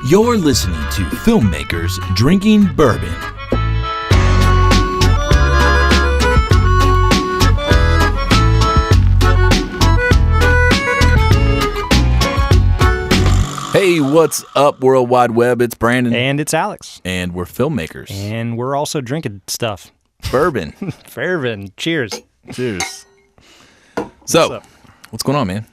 You're listening to Filmmakers Drinking Bourbon. Hey, what's up, World Wide Web? It's Brandon. And it's Alex. And we're filmmakers. And we're also drinking stuff. Bourbon. Bourbon. Cheers. Cheers. So, what's going on, man?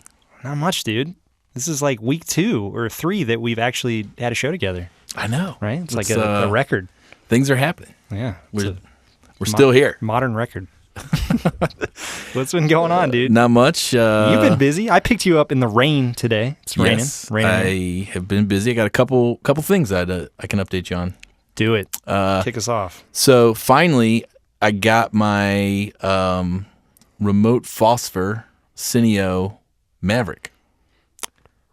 Not much, dude. This is like week 2 or 3 that we've actually had a show together. I know. Right? It's like a record. Things are happening. Yeah. We're still here. Modern record. What's been going on, dude? Not much. You've been busy. I picked you up in the rain today. It's raining. Yes, raining. I have been busy. I got a couple things I can update you on. Do it. Kick us off. So finally, I got my remote phosphor Cineo Maverick.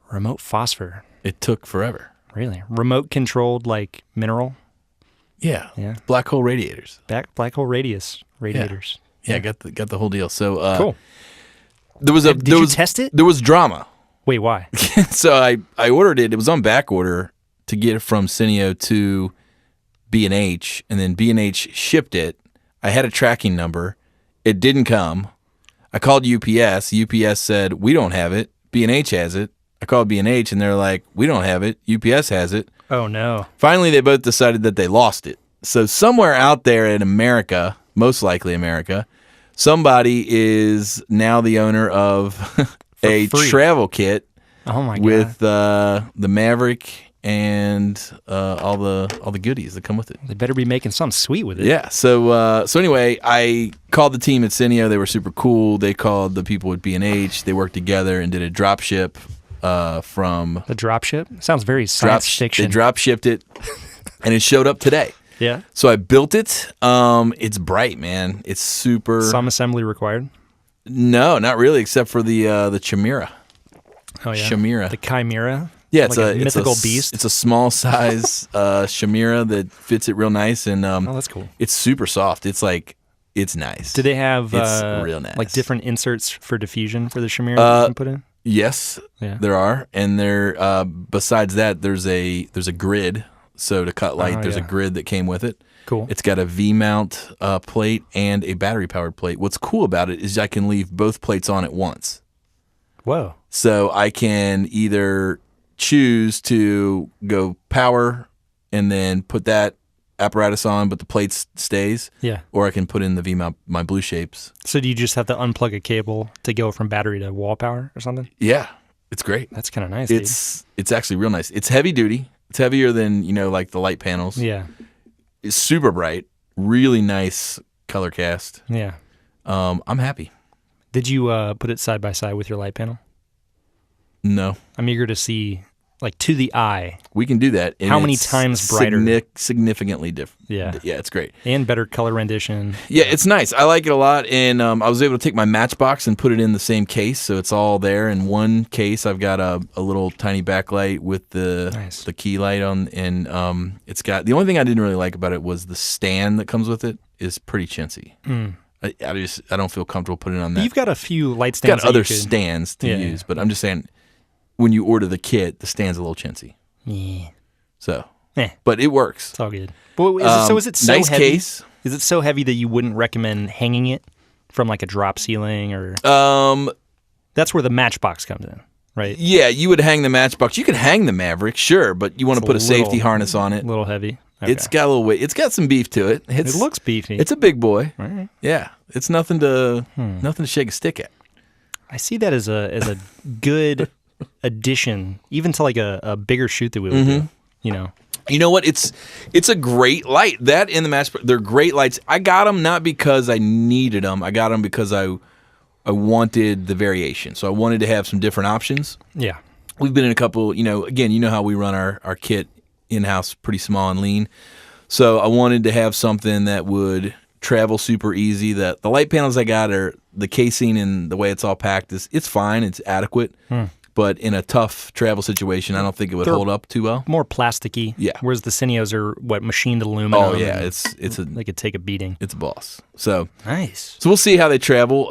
Remote phosphor. It took forever. Really? Remote controlled, like mineral? Yeah. Yeah. Black hole radiators. Black hole radiators. Yeah, got the whole deal. So cool. Did you test it? There was drama. Wait, why? So I ordered it. It was on back order to get it from Cineo to B&H, and then B&H shipped it. I had a tracking number. It didn't come. I called UPS. UPS said, we don't have it. B&H has it. I called B&H, and they're like, we don't have it. UPS has it. Oh, no. Finally, they both decided that they lost it. So somewhere out there in America, most likely America, somebody is now the owner of a travel kit with the Maverick and all the goodies that come with it. They better be making something sweet with it. Yeah. So anyway, I called the team at Cineo. They were super cool. They called the people at B&H. They worked together and did a drop ship from... The drop ship? Sounds very science fiction. They drop shipped it, and it showed up today. Yeah. So I built it. It's bright, man. It's super... Some assembly required? No, not really, except for the Chimera. Oh, yeah. Chimera. The Chimera? Yeah, it's a mythical beast. It's a small size Chimera that fits it real nice, and oh, that's cool. It's super soft. It's nice. Do they have it's real nice. Like different inserts for diffusion for the Chimera that you can put in? Yes, there are, and there. Besides that, there's a grid. So to cut light, there's a grid that came with it. Cool. It's got a V-mount plate and a battery-powered plate. What's cool about it is I can leave both plates on at once. Whoa. So I can either choose to go power and then put that apparatus on, but the plate stays. Yeah. Or I can put in the V-mount, my blue shapes. So do you just have to unplug a cable to go from battery to wall power or something? Yeah. It's great. That's kind of nice, It's actually real nice. It's heavy duty. It's heavier than, like the light panels. Yeah. It's super bright. Really nice color cast. Yeah. I'm happy. Did you put it side by side with your light panel? No. I'm eager to see, like, to the eye. We can do that. How many times brighter? Significantly different. Yeah. Yeah, it's great. And better color rendition. Yeah, it's nice. I like it a lot. And I was able to take my Matchbox and put it in the same case, so it's all there in one case. I've got a little tiny backlight with the key light on, and it's got... The only thing I didn't really like about it was the stand that comes with it is pretty chintzy. I don't feel comfortable putting it on that. You've got a few light stands. Got other stands to use, but I'm just saying... When you order the kit, the stand's a little chintzy. Yeah. So, but it works. It's all good. But is it so nice heavy? Case. Is it so heavy that you wouldn't recommend hanging it from like a drop ceiling or? That's where the Matchbox comes in, right? Yeah, you would hang the Matchbox. You could hang the Maverick, sure, but you want to put a safety harness on it. A little heavy. Okay. It's got a little weight. It's got some beef to it. It looks beefy. It's a big boy. Right. Yeah, it's nothing to shake a stick at. I see that as a good addition, even to like a bigger shoot that we would do. You know what? It's a great light. That and the Matchbox, they're great lights. I got them not because I needed them. I got them because I wanted the variation. So I wanted to have some different options. Yeah. We've been in a couple, again, you know how we run our kit in-house, pretty small and lean. So I wanted to have something that would travel super easy. The light panels I got are the casing, and the way it's all packed it's fine. It's adequate. But in a tough travel situation, I don't think it would hold up too well. More plasticky. Yeah. Whereas the Cineos are machined aluminum. Oh yeah, they could take a beating. It's a boss. So nice. So we'll see how they travel.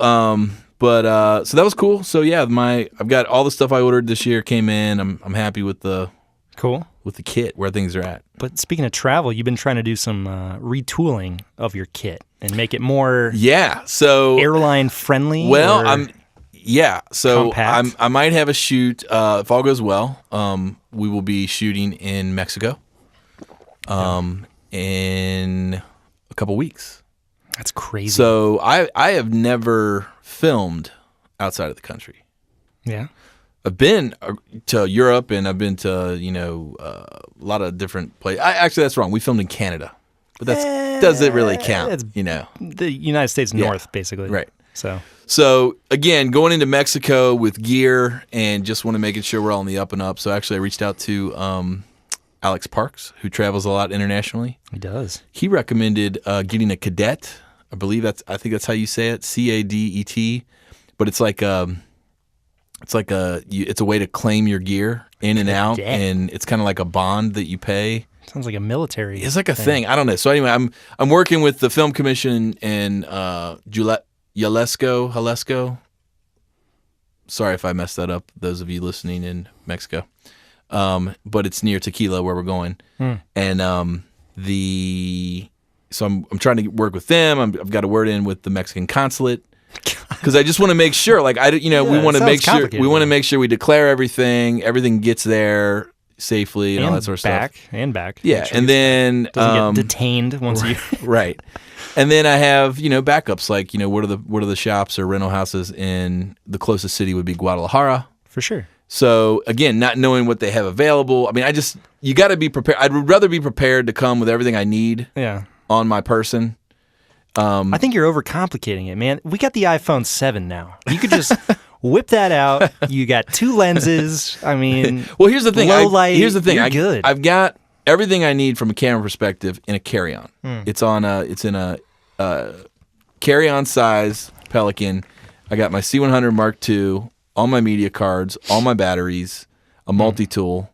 But so that was cool. So yeah, I've got all the stuff I ordered this year came in. I'm happy with the Cool. with the kit, where things are at. But speaking of travel, you've been trying to do some retooling of your kit and make it more so airline friendly. Well, so compact? I might have a shoot if all goes well. We will be shooting in Mexico in a couple weeks. That's crazy. So I have never filmed outside of the country. Yeah. I've been to Europe and I've been to a lot of different places. Actually, that's wrong. We filmed in Canada, but that doesn't really count. The United States North, basically. Right. So again, going into Mexico with gear and just want to make sure we're all on the up and up. So actually, I reached out to Alex Parks, who travels a lot internationally. He does. He recommended getting a cadet. I think that's how you say it, CADET. But it's like it's a way to claim your gear in and out, and it's kind of like a bond that you pay. Sounds like a military. It's like a thing. I don't know. So anyway, I'm working with the Film Commission in Jalisco. Sorry if I messed that up. Those of you listening in Mexico, but it's near Tequila where we're going, and so I'm trying to work with them. I've got a word in with the Mexican consulate. Because I just want to make sure, we want to make sure we declare everything gets there safely and all that sort of stuff. Back. Yeah, and then doesn't get detained once you right. And then I have backups like what are the shops or rental houses in the closest city would be Guadalajara for sure. So again, not knowing what they have available. I mean, you got to be prepared. I'd rather be prepared to come with everything I need. On my person. I think you're overcomplicating it, man. We got the iPhone 7 now. You could just whip that out. You got 2 lenses. I mean, well, here's the thing. Low light. Here's the thing. You're good. I've got everything I need from a camera perspective in a carry-on. It's in a carry-on size Pelican. I got my C100 Mark II, all my media cards, all my batteries, a multi-tool,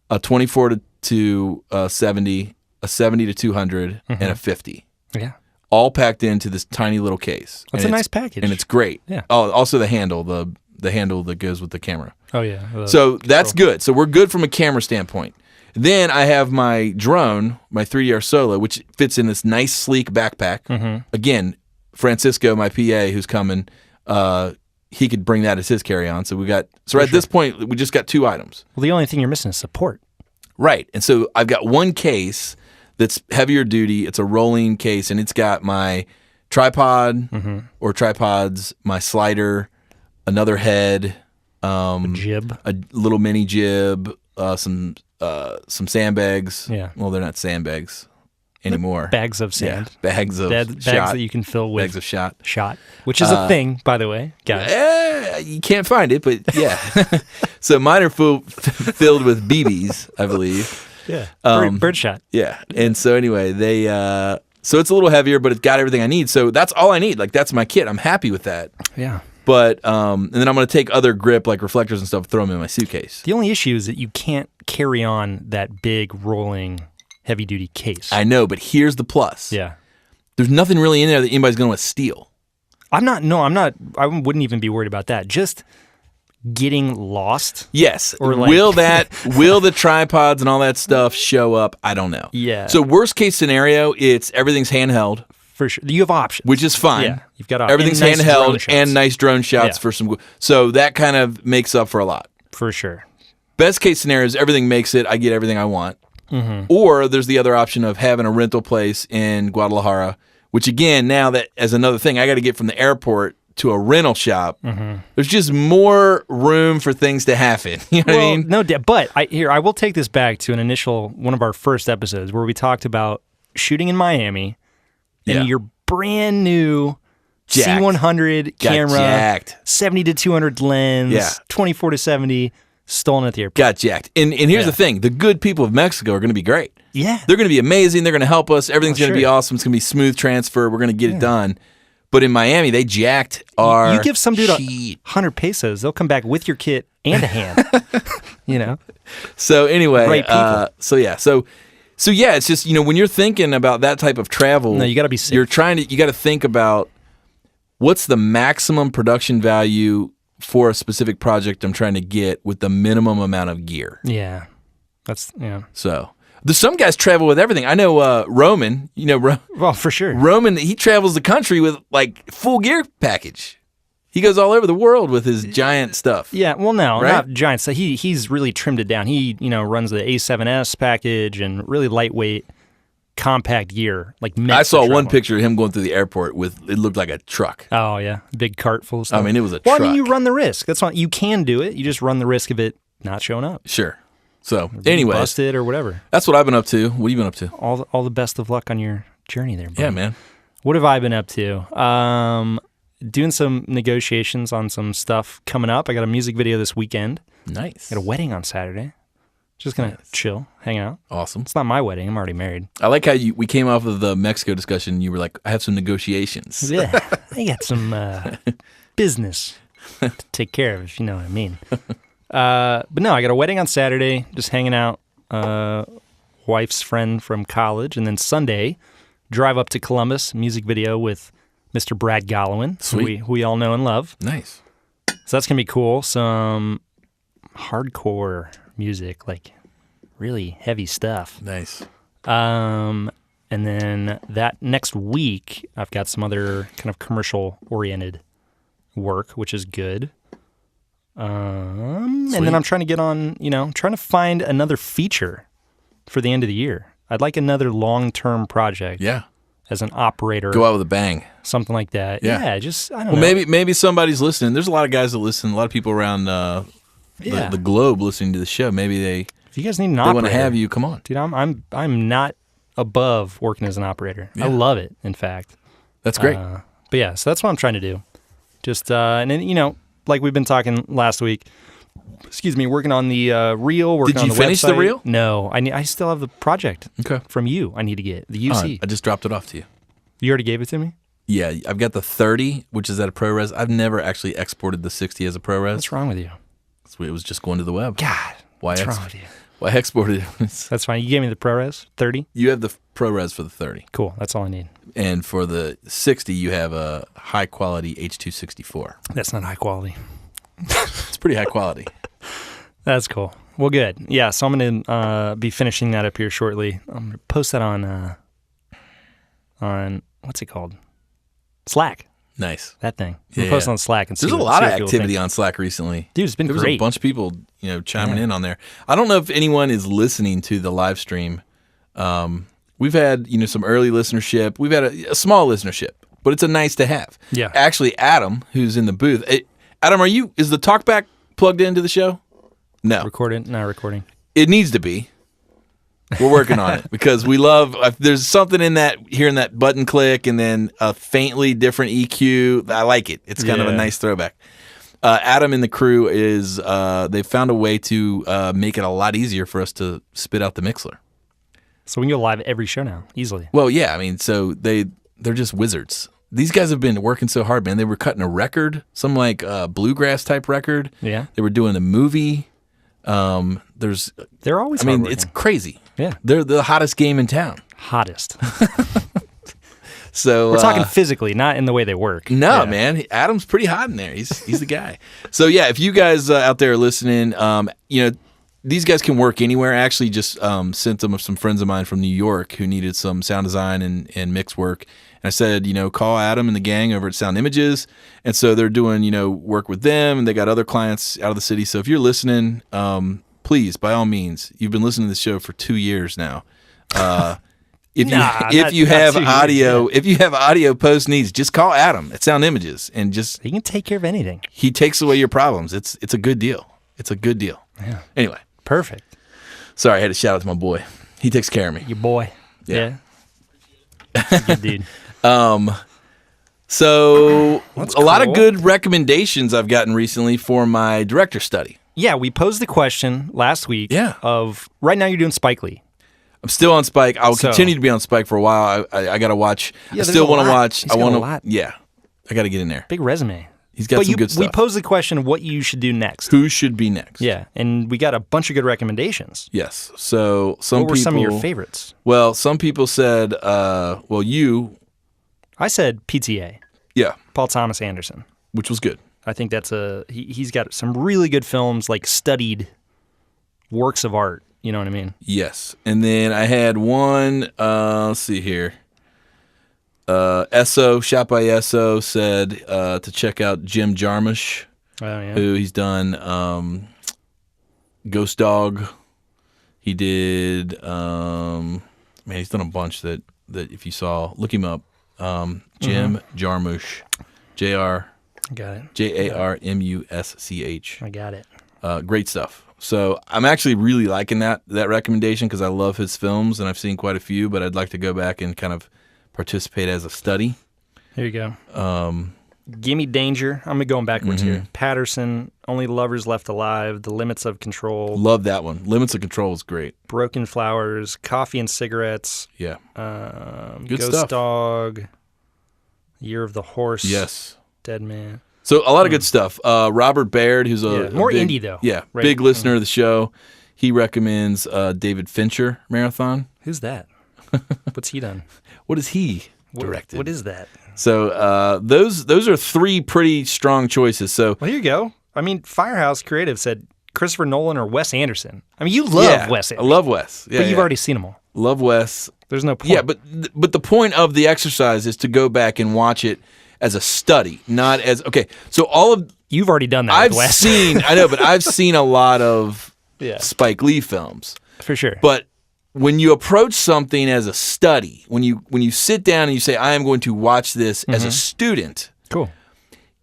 a 24 to 70, a 70 to 200, and a 50. Yeah. All packed into this tiny little case. That's a nice package. And it's great. Yeah. Oh, also the handle that goes with the camera. Oh, yeah. So that's good. So we're good from a camera standpoint. Then I have my drone, my 3DR Solo, which fits in this nice, sleek backpack. Again, Francisco, my PA, who's coming, he could bring that as his carry-on. So at this point, we just got 2 items. Well, the only thing you're missing is support. Right. And so I've got one case that's heavier duty. It's a rolling case, and it's got my tripod or tripods, my slider, another head, a jib, a little mini jib, some sandbags. Yeah. Well, they're not sandbags anymore. Bags of sand. Yeah, bags bags that you can fill with bags of shot, which is a thing, by the way, guys. You can't find it, but yeah. So mine are filled with BBs, I believe. Yeah, birdshot. Yeah, and so anyway, so it's a little heavier, but it's got everything I need. So that's all I need. Like that's my kit. I'm happy with that. Yeah. But and then I'm going to take other grip like reflectors and stuff, throw them in my suitcase. The only issue is that you can't carry on that big rolling heavy duty case. I know, but here's the plus. Yeah. There's nothing really in there that anybody's going to steal. I wouldn't even be worried about that. Just getting lost. Yes. Or will the tripods and all that stuff show up? I don't know. Yeah. So worst case scenario, everything's handheld. For sure. You have options. Which is fine. Yeah. You've got everything's nice handheld and nice drone shots for some. So that kind of makes up for a lot. For sure. Best case scenario is everything makes it. I get everything I want. Or there's the other option of having a rental place in Guadalajara, which again, now that as another thing, I got to get from the airport to a rental shop. There's just more room for things to happen. You know what I mean? No, but I will take this back to one of our first episodes where we talked about shooting in Miami and your brand new C100 camera, jacked. 70 to 200 lens, 24 to 70. Stolen at the airport. Got jacked. And here's the thing. The good people of Mexico are going to be great. Yeah. They're going to be amazing. They're going to help us. Everything's going to be awesome. It's going to be smooth transfer. We're going to get it done. But in Miami, they jacked our You give some dude 100 pesos, they'll come back with your kit and a hand. So anyway. Great people. So yeah, it's just, when you're thinking about that type of travel. No, you got to be safe. You got to think about what's the maximum production value for a specific project I'm trying to get with the minimum amount of gear. Yeah. That's, yeah. So there's some guys travel with everything. I know Roman, Well, for sure. Roman, he travels the country with like full gear package. He goes all over the world with his giant stuff. Yeah, well, no, right? not giant stuff. He's really trimmed it down. He, runs the A7S package and really lightweight, compact gear. Like I saw one picture of him going through the airport with, it looked like a truck. Oh, yeah. Big cart full of stuff. I mean, it was a truck. Well, I mean, you run the risk. That's not, you can do it. You just run the risk of it not showing up. Sure. So, anyway. Busted or whatever. That's what I've been up to. What have you been up to? All the best of luck on your journey there, bro. Yeah, man. What have I been up to? Doing some negotiations on some stuff coming up. I got a music video this weekend. Nice. Got a wedding on Saturday. Just gonna chill, hang out. Awesome. It's not my wedding. I'm already married. I like how we came off of the Mexico discussion. You were like, I have some negotiations. Yeah, I got some business to take care of, if you know what I mean. But no, I got a wedding on Saturday. Just hanging out. Wife's friend from college, and then Sunday, drive up to Columbus. Music video with Mr. Brad Gollowin, who we all know and love. Nice. So that's going to be cool. Some hardcore music, like really heavy stuff. Nice. And then that next week, I've got some other kind of commercial-oriented work, which is good. And then I'm trying to get on, trying to find another feature for the end of the year. I'd like another long-term project. Yeah. As an operator. Go out with a bang. Something like that. Yeah, just, I don't know. Well, maybe somebody's listening. There's a lot of guys that listen, a lot of people around the globe listening to the show. Maybe if you guys need an operator, they want to have you, come on. Dude, I'm not above working as an operator. Yeah. I love it, in fact. That's great. But yeah, so that's what I'm trying to do. Just, and then, like we've been talking last week, working on the reel, working on the website. Did you finish the reel? No, I still have the project from you I need to get, the UC. I just dropped it off to you. You already gave it to me? Yeah, I've got the 30, which is at a ProRes. I've never actually exported the 60 as a ProRes. What's wrong with you? It was just going to the web. God, what's wrong with you? Why I exported it? That's fine. You gave me the ProRes 30? You have the ProRes for the 30. Cool, that's all I need. And for the 60, you have a high-quality H.264. That's not high quality. It's pretty high quality. That's cool. Well, good. Yeah, so I'm going to be finishing that up here shortly. I'm going to post that on what's it called? Slack. Nice. That thing. I'm post on Slack and see. There's a lot of activity on Slack recently. Dude, it's been great. There was a bunch of people, chiming in on there. I don't know if anyone is listening to the live stream. We've had, some early listenership. We've had a small listenership, but it's a nice to have. Yeah. Actually, Adam, who's in the booth. Adam, is the talkback plugged into the show? No. Recording? Not recording. It needs to be. We're working on it because we love, there's something in that, hearing that button click and then a faintly different EQ. I like it. It's kind of a nice throwback. Adam and the crew they found a way to make it a lot easier for us to spit out the Mixler. So we can go live every show now, easily. Well, yeah. I mean, so they're just wizards. These guys have been working so hard, man. They were cutting a record, some like bluegrass type record. Yeah. They were doing a movie. They're always. It's crazy. Yeah. They're the hottest game in town. Hottest. So we're talking physically, not in the way they work. No, man. Adam's pretty hot in there. He's the guy. So yeah, if you guys out there are listening, these guys can work anywhere. I actually just sent them some friends of mine from New York who needed some sound design and mix work. And I said, call Adam and the gang over at Sound Images. And so they're doing, work with them, and they got other clients out of the city. So if you're listening, please, by all means, you've been listening to the show for 2 years now. If you have audio post needs, just call Adam at Sound Images and just he can take care of anything. He takes away your problems. It's a good deal. It's a good deal. Yeah. Anyway. Perfect. Sorry, I had to shout out to my boy. He takes care of me. Your boy. Yeah. Good dude. So a lot of good recommendations I've gotten recently for my director study. Yeah, we posed the question last week of right now you're doing Spike Lee. I'm still on Spike. I'll continue to be on Spike for a while. I got to watch. I still want to watch. I want to. Yeah, I got to get in there. Big resume. He's got some good stuff. We posed the question what you should do next. Who should be next? Yeah, and we got a bunch of good recommendations. Yes. So what were some of your favorites? Well, some people said, I said PTA. Yeah. Paul Thomas Anderson. Which was good. I think that's he's got some really good films, like studied works of art, You know what I mean? Yes. And then I had one, let's see here. Esso, Shot by Esso, said to check out Jim Jarmusch, who he's done Ghost Dog. He did, he's done a bunch that if you saw, look him up. Jim Jarmusch, Got it. Jarmusch. I got it. Great stuff. So I'm actually really liking that recommendation because I love his films and I've seen quite a few, but I'd like to go back and kind of participate as a study. Here you go. Gimme Danger. I'm going backwards here. Patterson, Only Lovers Left Alive, The Limits of Control. Love that one. Limits of Control is great. Broken Flowers, Coffee and Cigarettes. Yeah. Good Ghost stuff. Dog, Year of the Horse. Yes. Dead Man. So a lot of good stuff. Robert Baird, who's more big, indie though. Yeah, right? Big listener of the show. He recommends David Fincher Marathon. Who's that? What's he done? What is he directed? What is that? So those are three pretty strong choices. So well, here you go. I mean, Firehouse Creative said Christopher Nolan or Wes Anderson. I mean, you love Wes Anderson. I love Wes. Yeah, but you've already seen them all. Love Wes. There's no point. Yeah, but the point of the exercise is to go back and watch it as a study, not as okay. So all of you've already done that. I've with Wes. seen. I know, but I've seen a lot of Spike Lee films for sure. But when you approach something as a study, when you sit down and you say, "I am going to watch this as a student," cool.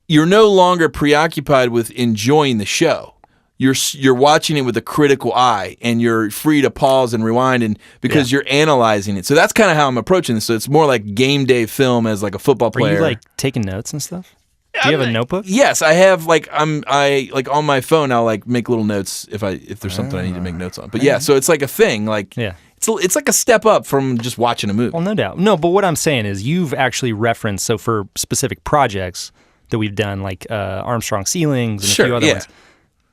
You're no longer preoccupied with enjoying the show. You're watching it with a critical eye, and you're free to pause and rewind, and because you're analyzing it. So that's kind of how I'm approaching this. So it's more like game day film as like a football player. Are you like taking notes and stuff? Do you have a notebook? Yes, I have. Like I on my phone. I'll like make little notes if there's something I need to make notes on. But yeah, so it's like a thing. Like it's like a step up from just watching a movie. Well, no doubt. No, but what I'm saying is you've actually referenced. So for specific projects that we've done, like Armstrong Ceilings and a few other ones.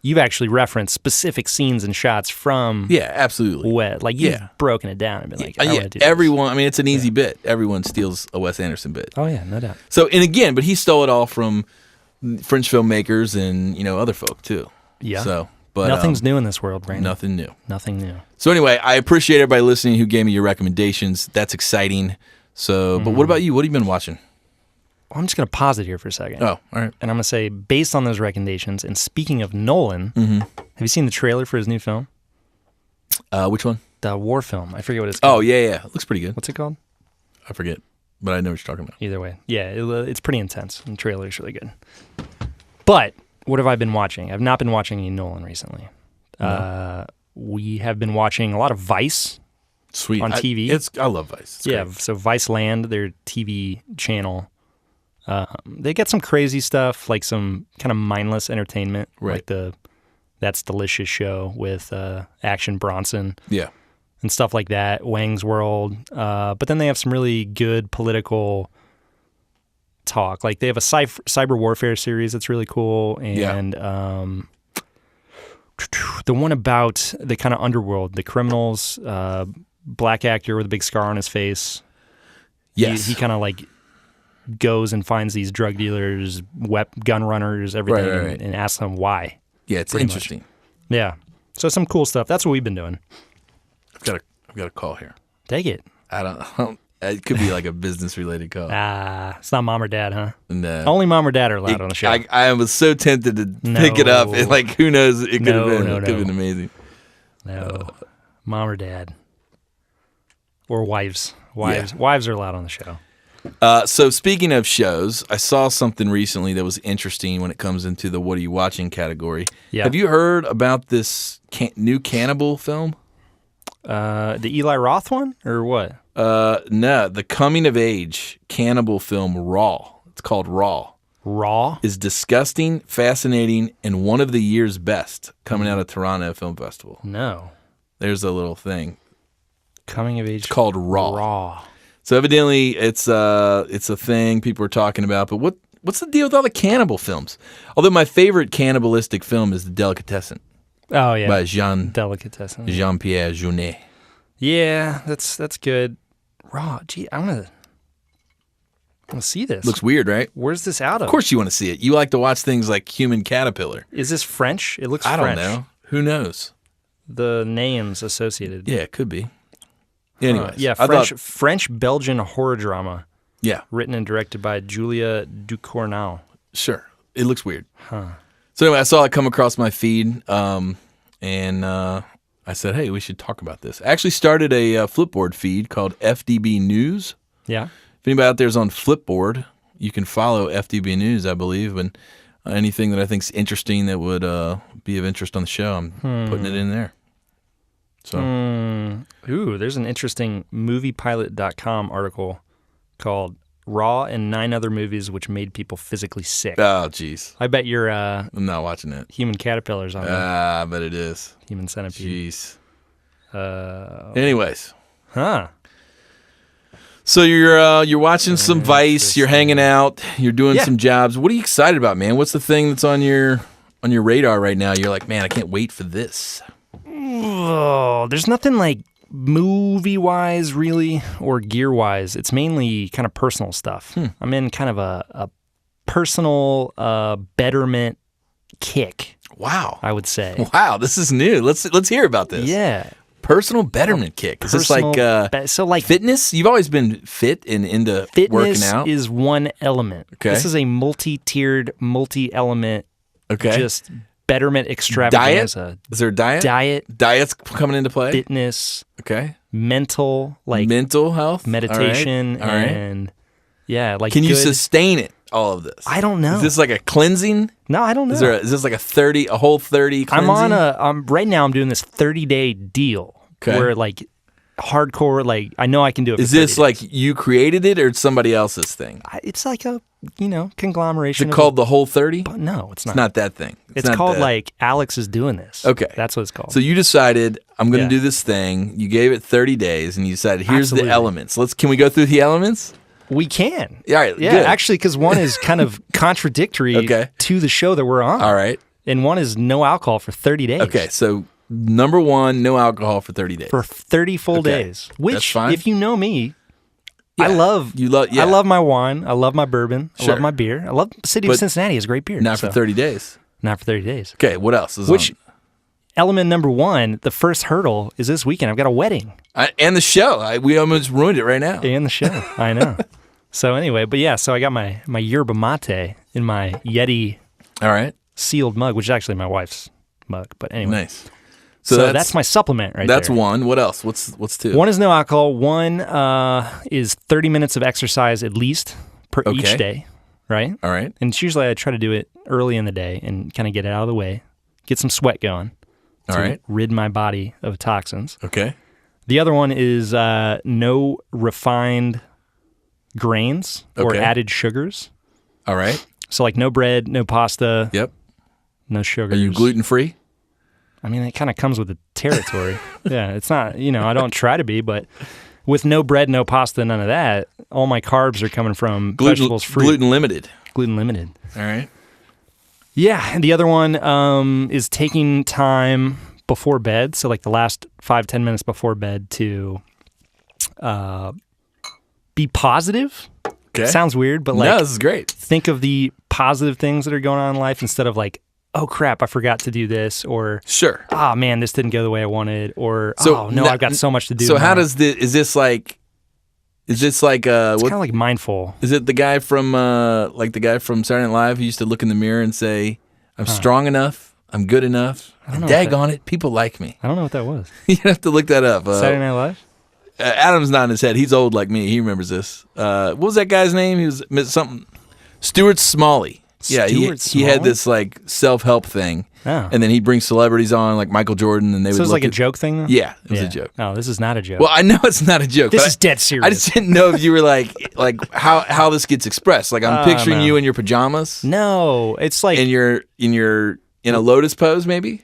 You've actually referenced specific scenes and shots from absolutely. Like you've broken it down and been like, I want to do everyone. this. I mean, it's an easy bit. Everyone steals a Wes Anderson bit. Oh yeah, no doubt. So and again, but he stole it all from French filmmakers and other folk too. Yeah. So, but nothing's new in this world, Brandon. Nothing new. Nothing new. So anyway, I appreciate everybody listening who gave me your recommendations. That's exciting. So, but what about you? What have you been watching? Well, I'm just going to pause it here for a second. Oh, all right. And I'm going to say, based on those recommendations, and speaking of Nolan, have you seen the trailer for his new film? Which one? The war film. I forget what it's called. Oh, yeah. It looks pretty good. What's it called? I forget, but I know what you're talking about. Either way. Yeah, it's pretty intense. And the trailer is really good. But what have I been watching? I've not been watching any Nolan recently. No. We have been watching a lot of Vice. Sweet. On TV. I love Vice. It's great. So Vice Land, their TV channel. They get some crazy stuff, like some kind of mindless entertainment, like the That's Delicious show with Action Bronson, and stuff like that. Wang's World, but then they have some really good political talk. Like they have a cyber warfare series that's really cool, and the one about the kind of underworld, the criminals, black actor with a big scar on his face. Yes, he kind of like goes and finds these drug dealers, gun runners, everything, and asks them why. Yeah, it's interesting. Much. Yeah, so some cool stuff. That's what we've been doing. I've got a call here. Take it. I don't. It could be like a business related call. It's not mom or dad, huh? No. Only mom or dad are allowed on the show. I was so tempted to pick it up, and like who knows? It could have been. It could have been amazing. No, mom or dad, or wives. Wives are allowed on the show. So speaking of shows, I saw something recently that was interesting when it comes into the "What are you watching?" category. Yeah. Have you heard about this new cannibal film? The Eli Roth one, or what? No, the coming of age cannibal film Raw. It's called Raw. Raw is disgusting, fascinating, and one of the year's best. Coming out of Toronto Film Festival. No, there's a little thing. Coming of age. It's called Raw. Raw. So evidently, it's a thing people are talking about. But what's the deal with all the cannibal films? Although my favorite cannibalistic film is The Delicatessen. Oh yeah, by Delicatessen. Jean-Pierre Jeunet. Yeah, that's good. Raw. Gee, I want to see this. Looks weird, right? Where's this out of? Of course you want to see it. You like to watch things like Human Caterpillar. Is this French? It looks French. I don't know. Who knows? the names associated. Yeah, it could be. Anyways. Yeah, French-Belgian horror drama. Yeah. Written and directed by Julia Ducournau. Sure. It looks weird. Huh. So anyway, I saw it come across my feed, and I said, hey, we should talk about this. I actually started a Flipboard feed called FDB News. Yeah. If anybody out there is on Flipboard, you can follow FDB News, I believe, and anything that I think is interesting that would be of interest on the show, I'm putting it in there. So, Ooh, there's an interesting moviepilot.com article called Raw and 9 Other Movies Which Made People Physically Sick. Oh, jeez. I bet you're I'm not watching it. Human Caterpillars on there. I bet it is. Human Centipede. Jeez. Anyways. Huh. So you're watching some Vice, you're hanging out, you're doing some jobs. What are you excited about, man? What's the thing that's on your radar right now? You're like, man, I can't wait for this. Oh, there's nothing like movie-wise, really, or gear-wise. It's mainly kind of personal stuff. I'm in kind of a personal betterment kick. Wow. I would say. Wow, this is new. Let's hear about this. Yeah. Personal betterment kick. Is this like fitness? You've always been fit and into working out. Fitness is one element. Okay. This is a multi-tiered, multi-element, just betterment extravaganza. Diet? Is there a diet? Diet's coming into play? Fitness. Okay. Mental health? Meditation. All right. And Can you sustain it, all of this? I don't know. Is this like a cleansing? No, I don't know. Is this like a whole 30 cleansing? Right now I'm doing this 30-day deal. Okay. Where like hardcore, like I know I can do it. Is this like you created it or it's somebody else's thing? It's like a conglomeration. Is it called the Whole 30? No, it's not. It's not that thing. It's called like Alex is doing this. Okay, that's what it's called. So you decided I'm going to do this thing. You gave it 30 days, and you decided here's the elements. Can we go through the elements? We can. Yeah, all right, yeah. Good. Actually, because one is kind of contradictory to the show that we're on. All right. And one is no alcohol for 30 days. Okay, so number 1, no alcohol for 30 days. For 30 full days. Which, if you know me, I love. I love my wine. I love my bourbon. I love my beer. I love the city of Cincinnati. It's great beer. Not for 30 days. Not for 30 days. Okay, what else is on? Element number 1, the first hurdle is this weekend. I've got a wedding. And the show. We almost ruined it right now. And the show. I know. So anyway, so I got my yerba mate in my Yeti sealed mug, which is actually my wife's mug. But anyway. Nice. So that's my supplement right there. That's 1. What else? What's 2? 1 is no alcohol. 1 is 30 minutes of exercise at least per each day, right? All right. And it's usually I try to do it early in the day and kind of get it out of the way, get some sweat going to rid my body of toxins. Okay. The other one is no refined grains or added sugars. All right. So like no bread, no pasta. Yep. No sugars. Are you gluten-free? I mean, it kind of comes with the territory. Yeah, it's not, I don't try to be, but with no bread, no pasta, none of that, all my carbs are coming from vegetables, fruit. Gluten limited. Gluten limited. All right. Yeah, and the other one is taking time before bed, so like the last 5-10 minutes before bed to be positive. Okay. Sounds weird, but like, no, this is great. Think of the positive things that are going on in life instead of like, oh crap, I forgot to do this, or oh man, this didn't go the way I wanted, or I've got so much to do. So how does this? Is this like it's kind of like mindful? Is it the guy from Saturday Night Live who used to look in the mirror and say, "I'm strong enough, I'm good enough, and daggone it, people like me." I don't know what that was. You have to look that up. Saturday Night Live. Adam's nodding his head. He's old like me. He remembers this. What was that guy's name? He was something. Stuart Smalley. Yeah, he had this like self-help thing, and then he'd bring celebrities on like Michael Jordan, and they would. So it was like a joke thing, though? Yeah, it was a joke. No, this is not a joke. Well, I know it's not a joke. This is dead serious. I just didn't know if you were like how this gets expressed. Like I'm picturing you in your pajamas. No, it's like in a lotus pose, maybe.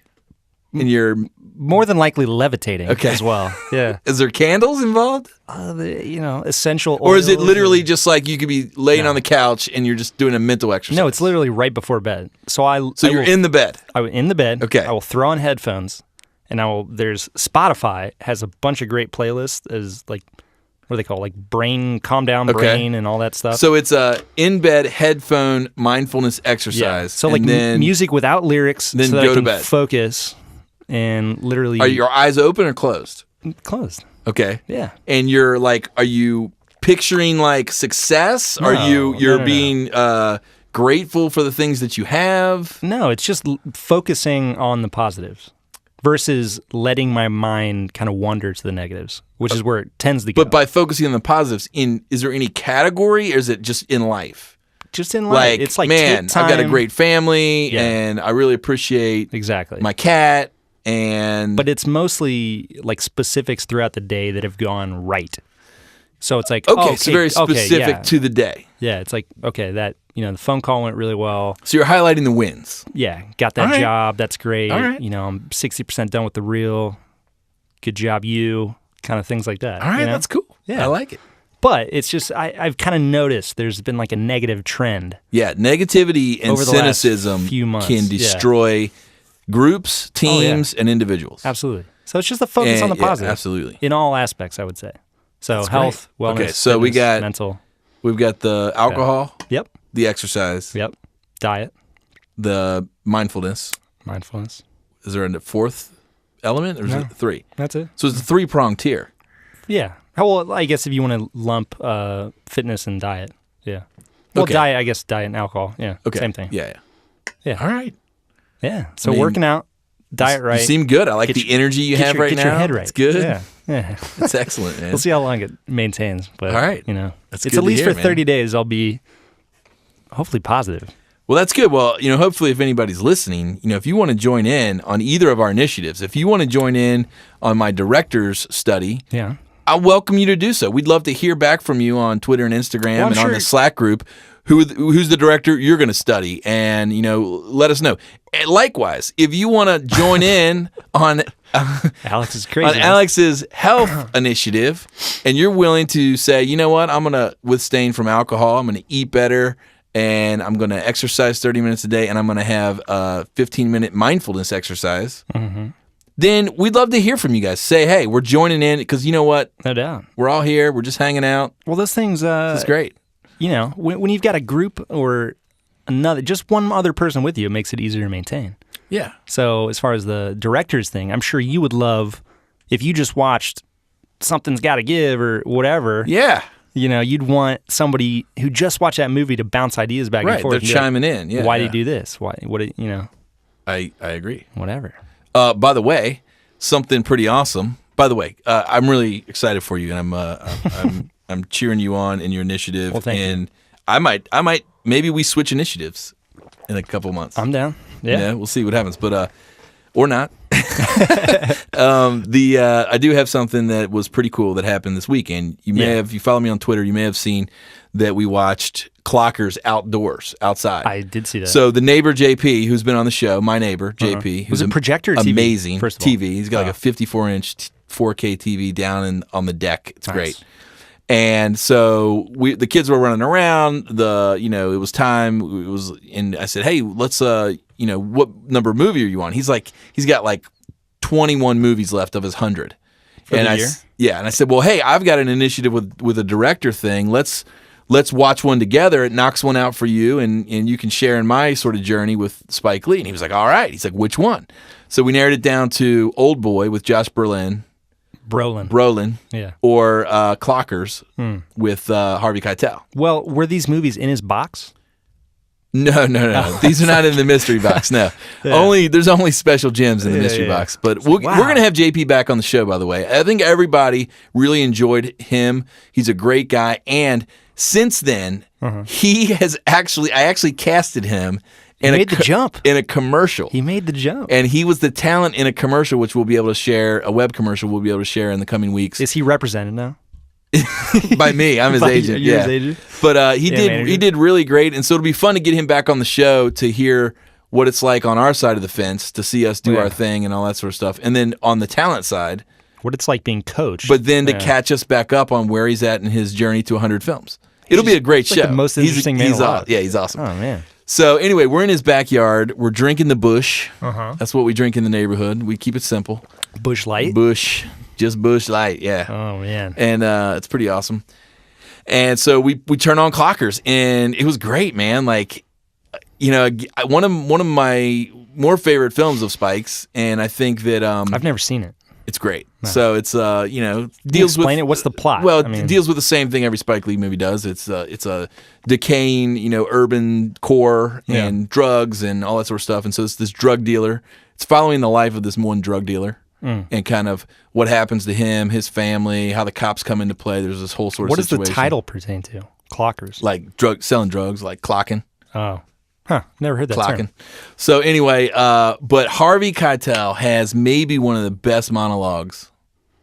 And you're more than likely levitating as well. Yeah. Is there candles involved? Essential oils. Or is it literally just like you could be laying on the couch and you're just doing a mental exercise? No, it's literally right before bed. So you're in the bed. I'm in the bed. Okay. I will throw on headphones, and there's Spotify has a bunch of great playlists as like, what do they call it? Like brain, calm down brain and all that stuff. So it's a in-bed headphone mindfulness exercise. Yeah. So like music without lyrics then so that go I can to bed. Focus. and literally Are your eyes open or closed? closed. Okay. Yeah. And you're like, are you picturing like success? Are you're no. being grateful for the things that you have? No, it's just focusing on the positives versus letting my mind kind of wander to the negatives, which is where it tends to go. But by focusing on the positives, is there any category, or is it just in life? Just in life. Like, It's like man, take time. I've got a great family, Yeah. and I really appreciate Exactly. my cat. And But it's mostly like specifics throughout the day that have gone right. So it's like, okay, so very specific yeah. to the day. Yeah, it's like, okay, that, the phone call went really well. So you're highlighting the wins. Yeah, got that All right. job. That's great. All right. I'm 60% done with the reel. Good job, you. Kind of things like that. All right, that's cool. Yeah. I like it. But it's just, I've kind of noticed there's been like a negative trend. Yeah, negativity and Over the last cynicism few months, can yeah. destroy groups, teams, and individuals. Absolutely. So it's just a focus on the yeah, positive. absolutely. In all aspects, I would say. So That's health, great. wellness, Okay, so we fitness, got- mental. We've got the alcohol, Yep. the exercise, Yep. Diet, the mindfulness. mindfulness. Is there a fourth element, or is No. it three? That's it. So it's a three-pronged tier. Yeah. Well, I guess if you want to lump fitness and diet. Yeah. Well, Okay. diet, I guess diet and alcohol. Yeah. Okay. Same thing. Yeah. Yeah. All right. Yeah. So I mean, working out, diet right. You seem good. I like Get the your- energy you have right get now. your head right. It's good. Yeah. Yeah. It's excellent, man. We'll see how long it maintains. But, All right. it's That's good at to least hear, for man. 30 days, I'll be hopefully positive. Well, that's good. Well, hopefully if anybody's listening, if you want to join in on either of our initiatives, if you want to join in on my director's study, Yeah. I welcome you to do so. We'd love to hear back from you on Twitter and Instagram Well, I'm and on sure- the Slack group. Who's the director you're going to study? And, let us know. And likewise, if you want to join in on Alex is crazy. on Alex's health initiative, and you're willing to say, you know what, I'm going to abstain from alcohol, I'm going to eat better, and I'm going to exercise 30 minutes a day, and I'm going to have a 15-minute mindfulness exercise, then we'd love to hear from you guys. Say, hey, we're joining in, because you know what? No doubt. We're all here. We're just hanging out. Well, those things, It's great. when you've got a group or just one other person with you, it makes it easier to maintain. Yeah. So as far as the director's thing, I'm sure you would love if you just watched Something's Gotta Give or whatever. Yeah. You'd want somebody who just watched that movie to bounce ideas back and Right. forth. They're and be like, chiming in. Yeah. Why yeah. do you do this? Why? What? I agree. Whatever. By the way, something pretty awesome. By the way, I'm really excited for you, and I'm cheering you on in your initiative. Well, thank you. And I might maybe we switch initiatives in a couple months. I'm down. Yeah. We'll see what happens, but or not. I do have something that was pretty cool that happened this weekend. You may have, you follow me on Twitter, you may have seen that we watched Clockers outdoors, outside. I did see that. So the neighbor JP, who's been on the show, my neighbor JP, who's Was it projector or TV, amazing first of all? TV. He's got like a 54-inch 4K TV down on the deck. It's Nice. great. And so the kids were running around. It was time. And I said, hey, let's what number movie are you on? He's got like 21 movies left of his 100. For and the I year? yeah, and I said, well, hey, I've got an initiative with a director thing. Let's watch one together. It knocks one out for you, and you can share in my sort of journey with Spike Lee. And he was like, all right. He's like, which one? So we narrowed it down to Old Boy with Josh Brolin, Yeah. or Clockers with Harvey Keitel. Well, were these movies in his box? No. These are not in the mystery box. No, there's only special gems in the mystery box. But we're gonna have JP back on the show. By the way, I think everybody really enjoyed him. He's a great guy, and since then, he has I actually casted him. He made the jump in a commercial. He made the jump, and he was the talent in a commercial, which we'll be able to share. A web commercial we'll be able to share in the coming weeks. Is he represented now? By me, I'm his agent. You're Yeah, his agent? but he manager. did really great, and so it'll be fun to get him back on the show to hear what it's like on our side of the fence, to see us do our thing and all that sort of stuff, and then on the talent side, what it's like being coached. but then to catch us back up on where he's at in his journey to 100 films. It'll be a great like show. the most interesting man alive. Yeah, he's awesome. Oh man. So anyway, we're in his backyard. We're drinking the Bush. Uh-huh. That's what we drink in the neighborhood. We keep it simple. Bush Light. Bush, just Bush Light. Yeah. Oh man. And it's pretty awesome. And so we turn on Clockers, and it was great, man. Like, one of my more favorite films of Spike's, and I think that I've never seen it. it's great. No. So it's Can you explain it? What's the plot? Well, it deals with the same thing every Spike Lee movie does. It's a decaying, urban core and drugs and all that sort of stuff. And so it's this drug dealer. It's following the life of this one drug dealer and kind of what happens to him, his family, how the cops come into play. There's this whole sort of situation. What does the title pertain to? Clockers. Like selling drugs, like clocking. Oh. Huh. Never heard that clocking. Term. So anyway, but Harvey Keitel has maybe one of the best monologues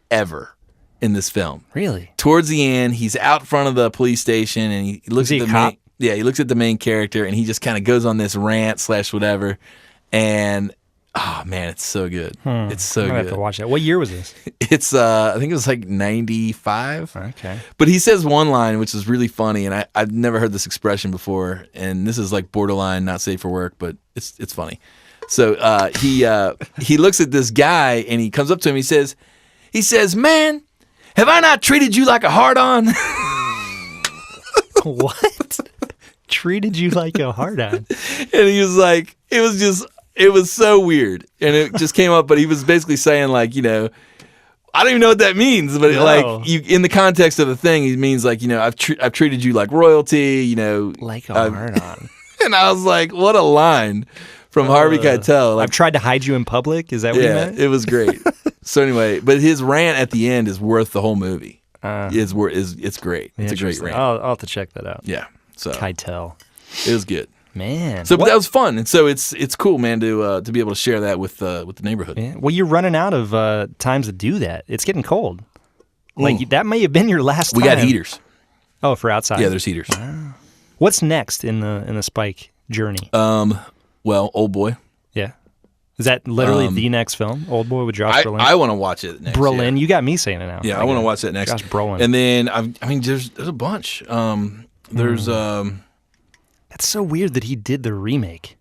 ever in this film. Really? Towards the end, he's out front of the police station and he looks at the main, he looks at the main character and he just kind of goes on this rant / whatever. And oh man, it's so good. It's so good. I have to watch that. What year was this? It's I think it was like 95. Okay. But he says one line which is really funny, and I've never heard this expression before, and this is like borderline not safe for work, but it's funny. So he looks at this guy and he comes up to him. He says, "Man, have I not treated you like a hard-on?" What? Treated you like a hard-on? And he was like, it was so weird, and it just came up. But he was basically saying, like, I don't even know what that means, but like in the context of the thing, he means like, I've treated you like royalty, like a hard-on. And I was like, what a line from Harvey Keitel. Like, I've tried to hide you in public. Is that what you meant? It was great. So anyway, but his rant at the end is worth the whole movie. It's great. It's a great rant. I'll have to check that out. Yeah. So Keitel. It was good. Man. So but that was fun. And so it's cool, man, to be able to share that with the neighborhood. Yeah. Well, you're running out of times to do that. It's getting cold. Like that may have been your last time. We got heaters. Oh, for outside. Yeah, there's heaters. Wow. What's next in the Spike journey? Well, Old Boy. Yeah. Is that literally the next film? Old Boy with Josh Brolin? I want to watch it next. Brolin, you got me saying it now. Yeah, I want to watch it next. Josh Brolin. And then there's a bunch. There's That's so weird that he did the remake.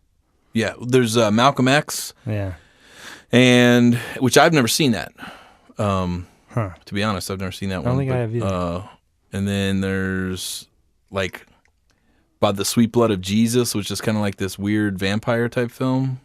Yeah, there's Malcolm X. Yeah. And which I've never seen that. To be honest, I've never seen that one. I don't think I have either. And then there's like By the Sweet Blood of Jesus, which is kind of like this weird vampire type film.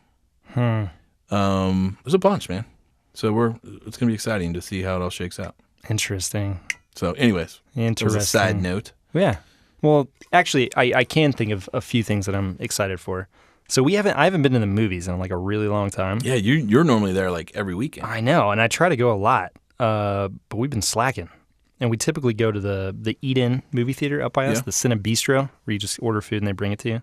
There's a bunch, man. So it's gonna be exciting to see how it all shakes out. Interesting. So, anyways, interesting. That was a side note. Yeah. Well, actually, I can think of a few things that I'm excited for. So I haven't been to the movies in like a really long time. Yeah, you're normally there like every weekend. I know, and I try to go a lot, but we've been slacking. And we typically go to the Eat-In movie theater up by us, the Cine Bistro, where you just order food and they bring it to you.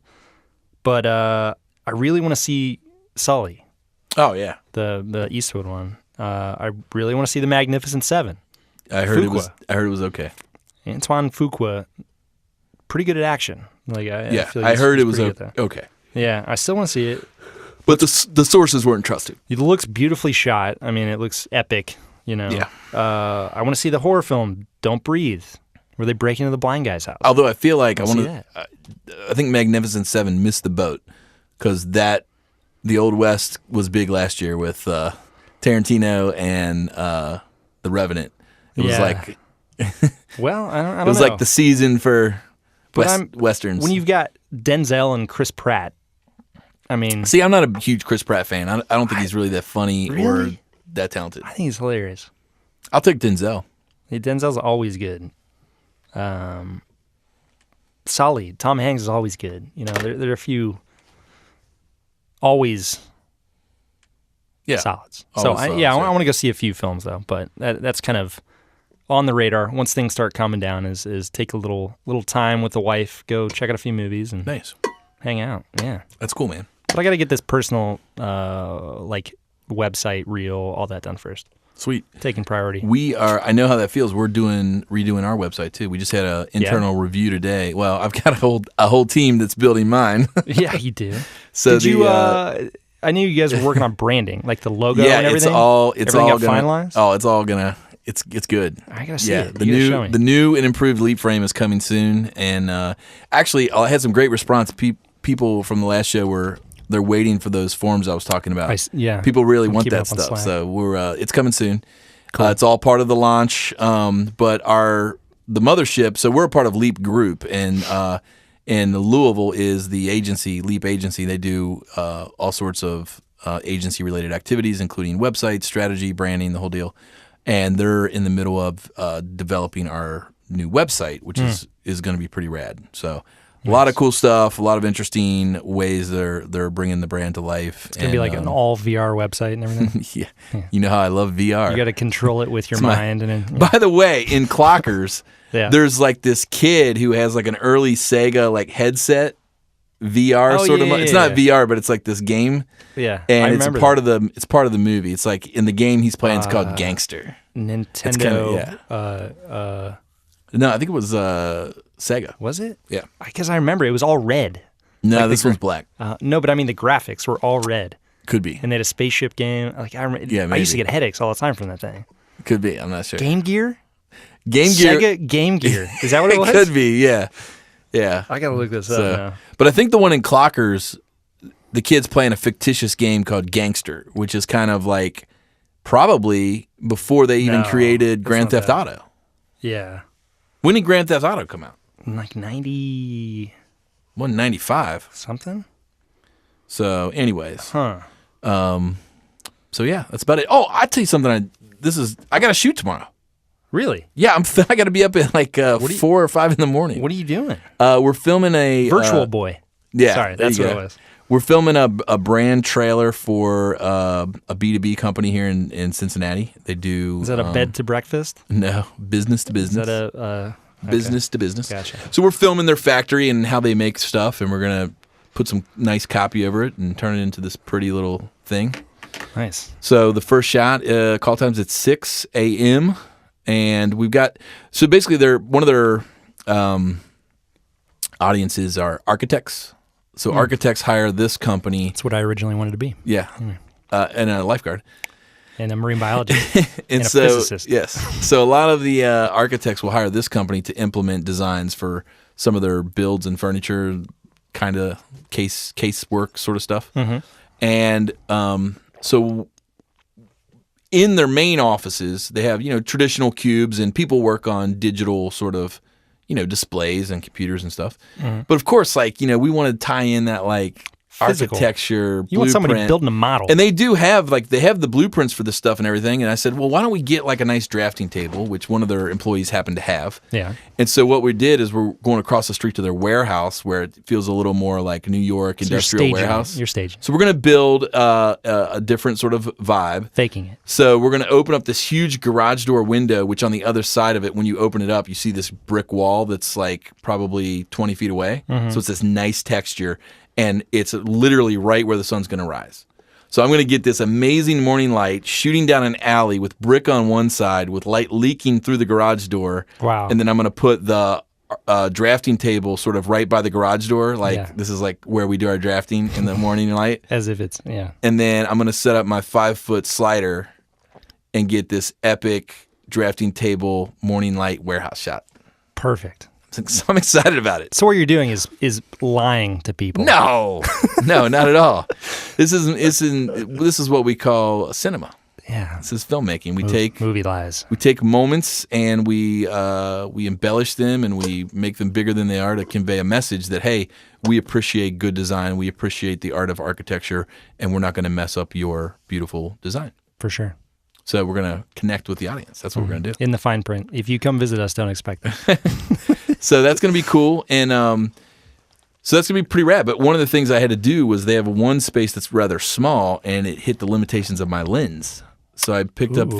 But I really want to see Sully. Oh yeah, the Eastwood one. I really want to see The Magnificent Seven. I heard it was okay. Antoine Fuqua, pretty good at action. Like I feel I heard it was okay. Yeah, I still want to see it. But the sources weren't trusted. It looks beautifully shot. I mean, it looks epic. Yeah. I want to see the horror film Don't Breathe, where they break into the blind guy's house. Although I feel like I think Magnificent Seven missed the boat because the Old West was big last year with Tarantino and The Revenant. It was like, well, I don't know. It was like the season for westerns. When you've got Denzel and Chris Pratt, I mean, see, I'm not a huge Chris Pratt fan. I don't think he's really that funny or that talented. I think he's hilarious. I'll take Denzel. Yeah, Denzel's always good. Sully, Tom Hanks is always good. There are a few always solids. So I want to go see a few films though, but that's kind of on the radar. Once things start calming down, is take a little time with the wife, go check out a few movies and hang out. Yeah, that's cool, man. But I got to get this personal website, reel, all that done first. Sweet. Taking priority. I know how that feels. We're redoing our website too. We just had an internal review today. Well, I've got a whole team that's building mine. Yeah, you do. So I knew you guys were working on branding, like the logo and everything. It's all finalized? Oh, it's all gonna it's good. I gotta see it. The new and improved leap frame is coming soon. And actually I had some great response. People from the last show they're waiting for those forms I was talking about. People really want that stuff. So it's coming soon. Cool. It's all part of the launch. But the mothership, so we're a part of Leap Group, and And Louisville is the agency, Leap Agency. They do all sorts of agency-related activities, including websites, strategy, branding, the whole deal. And they're in the middle of developing our new website, which is going to be pretty rad. So a lot of cool stuff, a lot of interesting ways they're bringing the brand to life. It's going to be like an all VR website and everything. Yeah. You know how I love VR. You got to control it with your mind. By the way, in Clockers, Yeah. there's like this kid who has like an early Sega like headset VR sort of. It's not VR, but it's like this game. Yeah, and it's part of the movie. It's like in the game he's playing. It's called Gangster. Nintendo. No, I think it was Sega. Was it? Yeah, because I remember it was all red. No, like this one's black. No, but I mean the graphics were all red. Could be. And they had a spaceship game. Like I remember. Yeah, maybe. I used to get headaches all the time from that thing. Could be. I'm not sure. Game Gear. Sega Game Gear. Is that what it was? Could be. Yeah. Yeah. I gotta look this up now. But I think the one in Clockers, the kid's playing a fictitious game called Gangster, which is kind of like probably before they even created Grand Theft Auto. Yeah. When did Grand Theft Auto come out? Like 90. 195. Something. So, anyways. So yeah, that's about it. Oh, I'll tell you something. I got to shoot tomorrow. Really? Yeah, I got to be up at like 4 or 5 in the morning. What are you doing? We're filming a Virtual Boy. Yeah, sorry, that's what it was. We're filming a brand trailer for a B2B company here in Cincinnati. They do. Is that a bed to breakfast? No, business to business. Is that a business to business? Gotcha. So we're filming their factory and how they make stuff, and we're gonna put some nice copy over it and turn it into this pretty little thing. Nice. So the first shot, call time's at 6 a.m. And we've got, so basically one of their audiences are architects. So architects hire this company. That's what I originally wanted to be. Yeah. And a lifeguard. And a marine biologist. and a so, physicist. Yes. So a lot of the architects will hire this company to implement designs for some of their builds and furniture, kind of case work sort of stuff. Mm-hmm. And so in their main offices, they have, traditional cubes, and people work on digital sort of, displays and computers and stuff. Mm-hmm. But of course, we want to tie in that physical architecture. You want somebody building a model. And they do have they have the blueprints for this stuff and everything. And I said, well, why don't we get a nice drafting table, which one of their employees happened to have. Yeah. And so what we did is we're going across the street to their warehouse where it feels a little more like New York industrial warehouse. You're staging. So we're going to build a different sort of vibe. Faking it. So we're going to open up this huge garage door window, which on the other side of it, when you open it up, you see this brick wall that's probably 20 feet away. Mm-hmm. So it's this nice texture. And it's literally right where the sun's going to rise. So I'm going to get this amazing morning light shooting down an alley with brick on one side with light leaking through the garage door. Wow. And then I'm going to put the drafting table sort of right by the garage door. This is where we do our drafting in the morning light. As if it's, yeah. And then I'm going to set up my 5-foot slider and get this epic drafting table morning light warehouse shot. Perfect. So I'm excited about it. So what you're doing is lying to people. No, not at all. This is what we call cinema. Yeah, this is filmmaking. We take movie lies. We take moments and we embellish them and we make them bigger than they are to convey a message that, hey, we appreciate good design, we appreciate the art of architecture, and we're not going to mess up your beautiful design. For sure. So we're going to connect with the audience. That's what we're going to do. In the fine print. If you come visit us, don't expect that. So that's going to be cool. And so that's going to be pretty rad. But one of the things I had to do was they have one space that's rather small, and it hit the limitations of my lens. So I picked up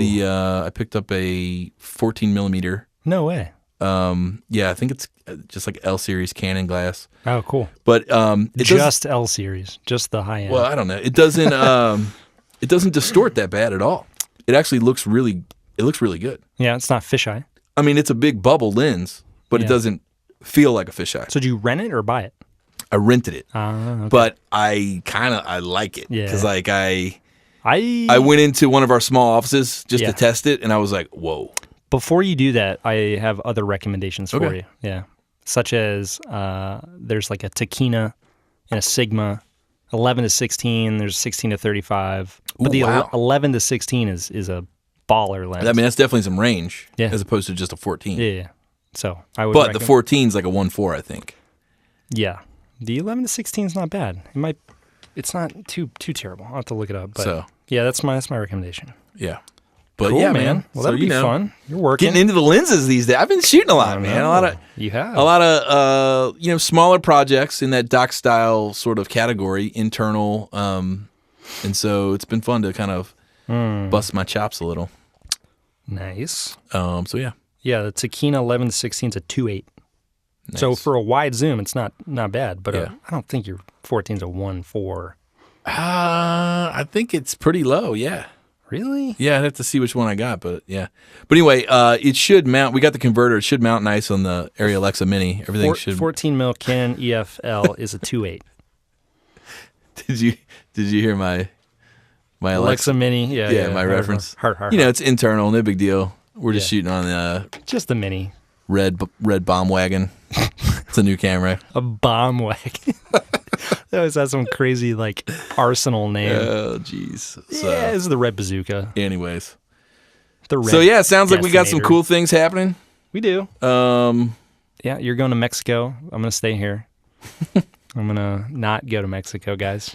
a 14 millimeter. No way. Yeah, I think it's just like L series Canon glass. Oh, cool. But just L series, just the high end. Well, I don't know. It doesn't distort that bad at all. It actually looks really good. Yeah, it's not fisheye. I mean, it's a big bubble lens, but it doesn't feel like a fisheye. So did you rent it or buy it? I rented it. Okay. But I like it. Yeah. Because I went into one of our small offices just to test it, and I was like, whoa. Before you do that, I have other recommendations for you. Yeah. Such as there's like a Takina and a Sigma. 11 to 16, there's 16 to 35. But the 11 to 16 is a baller lens. I mean, that's definitely some range as opposed to just a 14. Yeah. So I would But the 14 is like a 1.4, I think. Yeah. The 11 to 16 is not bad. It's not too terrible. I'll have to look it up. But So yeah, that's my recommendation. yeah. But Cool, yeah, man. Well, that'll be fun. You're working. Getting into the lenses these days. I've been shooting a lot, man. You have. A lot of smaller projects in that doc style sort of category, internal, and so it's been fun to kind of bust my chops a little. Nice. So yeah. Yeah, the Tacchina 11 to 16 is a 2.8. Nice. So for a wide zoom, it's not bad. But Yeah. I don't think your 14 is a 1.4. I think it's pretty low. Yeah. Really? Yeah, I'd have to see which one I got, but yeah. But anyway, it should mount. We got the converter. It should mount nice on the Arri Alexa Mini. Everything should. 14 mil Canon EFL is a 2.8. Did you hear my Alexa Mini? Yeah. my reference. Heart. It's internal, no big deal. We're just shooting on the just the Mini. red bomb wagon. It's a new camera. A bomb wagon. That always has some crazy like arsenal name. Oh, jeez. So, Yeah, this is the Red Bazooka. anyways, The Red so yeah, it sounds like we got some Detonator. cool things happening. We do. Yeah, you're going to Mexico. I'm going to stay here. I'm going to not go to Mexico, guys.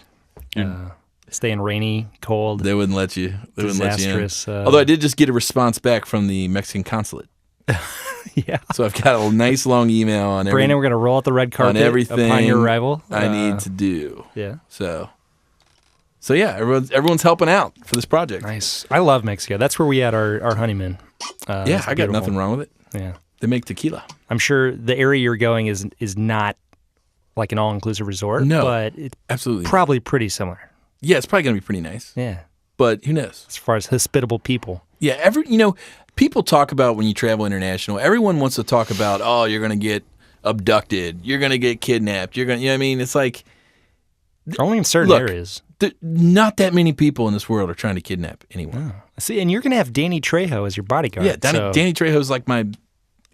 Stay in rainy, cold, They wouldn't let you. They wouldn't let you in. disastrous. Although I did just get a response back from the Mexican consulate. Yeah. So I've got a nice long email on Brandon, we're going to roll out the red carpet everything upon your arrival. I need to do. Yeah. So yeah, everyone's helping out for this project. Nice. I love Mexico. That's where we had our honeymoon. Yeah, It's I got beautiful. nothing wrong with it. Yeah. They make tequila. I'm sure the area you're going is not like an all-inclusive resort. No. But it's Absolutely. probably pretty similar. Yeah, it's probably going to be pretty nice. Yeah. But who knows? As far as hospitable people. Yeah, people talk about when you travel international, everyone wants to talk about, oh, you're going to get abducted, you're going to get kidnapped, you're going to, you know what I mean? It's like, Only in certain look, areas. Not that many people in this world are trying to kidnap anyone. See, and you're going to have Danny Trejo as your bodyguard. Yeah, so Danny Trejo's like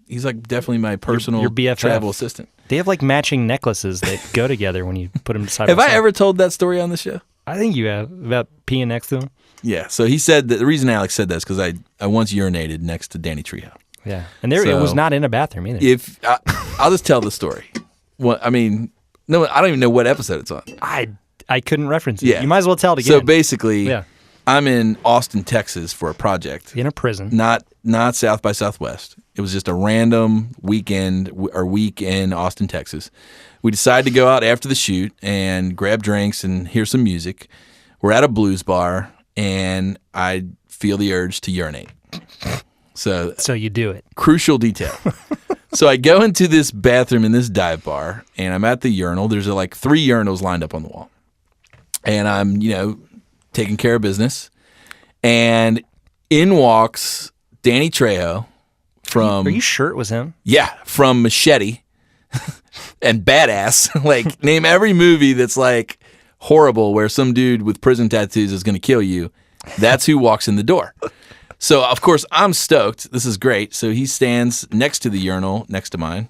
he's like definitely my personal your BFF. travel assistant. They have like matching necklaces that go together when you put them side Have by I side. ever told that story on the show? I think you have, about peeing next to him. Yeah, so he said that the reason Alex said that is because I once urinated next to Danny Trejo. Yeah. And it was not in a bathroom either. I'll just tell the story. Well, I mean, no, I don't even know what episode it's on. I couldn't reference it. Yeah. You might as well tell it again. So basically, Yeah. I'm in Austin, Texas for a project. In a prison. Not South by Southwest. It was just a random week in Austin, Texas. We decided to go out after the shoot and grab drinks and hear some music. We're at a blues bar, and I feel the urge to urinate. So you do it. crucial detail. So I go into this bathroom in this dive bar, and I'm at the urinal. There's like 3 urinals lined up on the wall. And I'm, taking care of business. And in walks Danny Trejo from... Are you sure it was him? Yeah, from Machete and Badass. Like, name every movie that's like horrible where some dude with prison tattoos is going to kill you. That's who walks in the door. So, of course, I'm stoked. This is great. So he stands next to the urinal, next to mine.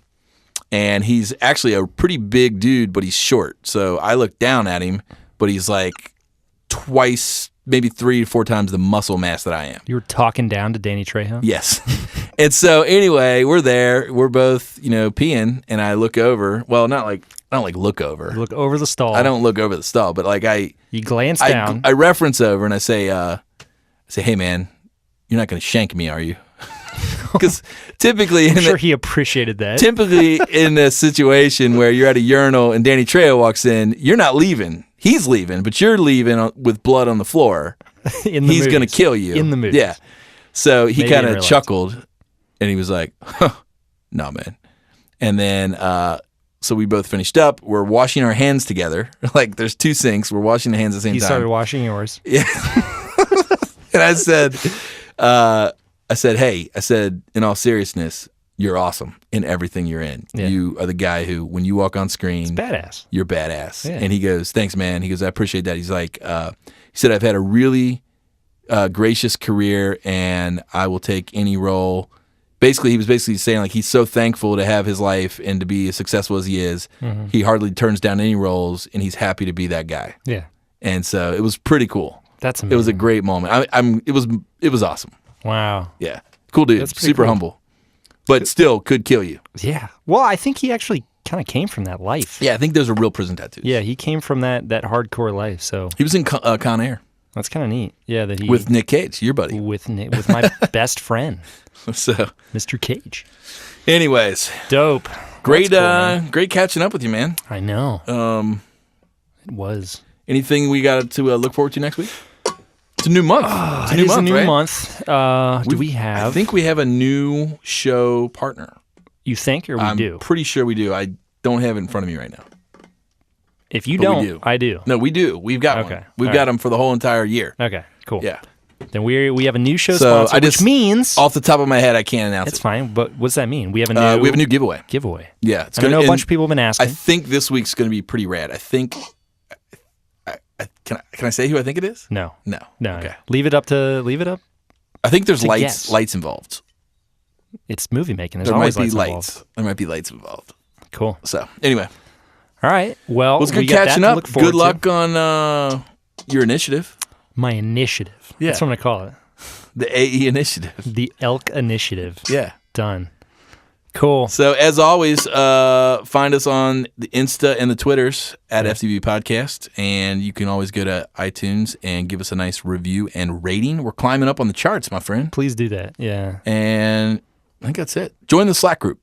And he's actually a pretty big dude, but he's short. So I look down at him, but he's like twice, maybe 3 to 4 times the muscle mass that I am. You were talking down to Danny Trejo? Yes. And so anyway, we're there. We're both, peeing, and I look over. Well, I don't look over. You look over the stall. I don't look over the stall, but like You glance down. I reference over and I say, hey man, you're not going to shank me, are you? Because typically, I'm sure he appreciated that. typically in a situation where you're at a urinal and Danny Trejo walks in, you're not leaving. He's leaving, but you're leaving with blood on the floor. He's going to kill you. In the movies. Yeah. So he Maybe kind in of real chuckled, and he was like, no, man. And then, so we both finished up. We're washing our hands together. Like, there's 2 sinks. We're washing the hands at the same He time. started washing yours. Yeah. And I said, hey, in all seriousness, you're awesome in everything you're in. Yeah. You are the guy who, when you walk on screen, Badass. you're badass. Yeah. And he goes, thanks, man. He goes, I appreciate that. He's like, he said, I've had a really gracious career, and I will take any role. Basically, he was saying like he's so thankful to have his life and to be as successful as he is. Mm-hmm. He hardly turns down any roles, and he's happy to be that guy. Yeah. And so it was pretty cool. That's amazing. It was a great moment. It was awesome. Wow. Yeah. Cool dude. That's pretty Super cool. humble. But still could kill you. Yeah. Well, I think he actually kind of came from that life. Yeah, I think those are real prison tattoos. Yeah, he came from that hardcore life. So He was in Con Air that's kind of neat. Yeah, that he with Nick Cage, your buddy. with my best friend, So, Mr. Cage. anyways, Dope. great, That's cool, man. great catching up with you, man. I know. It was. Anything we got to look forward to next week? It's a new month. It's It is a new right? month. Do we have? I think we have a new show partner. You think, or we I'm do? pretty sure we do. I don't have it in front of me right now. If you But we don't, do. I do. No, we do. We've got Okay. one. We've All got right. them for the whole entire year. Okay, cool. Yeah. Then we have a new show So, sponsor, I just- which means Off the top of my head, I can't announce it's it. fine. But what's that mean? We have a new giveaway. giveaway. Yeah, it's And I gonna. know a and bunch of people have been I asking. think this week's going to be pretty rad. I think. Can I say who I think it is? No. No. Okay. Leave it up. I think there's To lights guess. lights involved. It's movie making. There's There might always be lights lights. involved. There might be lights involved. Cool. So anyway, All right. Well, let's we get got that catching to up. look forward Good luck to. on your initiative, My initiative. Yeah. That's what I'm gonna call it. the AE initiative. The Elk Initiative. Yeah. Done. Cool. So as always, find us on the Insta and the Twitters at FTB Podcast, and you can always go to iTunes and give us a nice review and rating. We're climbing up on the charts, my friend, Please do that. Yeah. and I think that's it. Join the Slack group.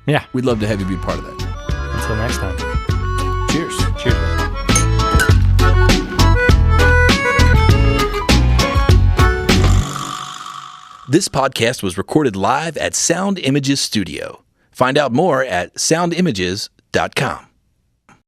Yeah. We'd love to have you be part of that. Until next time. Cheers. Cheers. This podcast was recorded live at Sound Images Studio. Find out more at soundimages.com.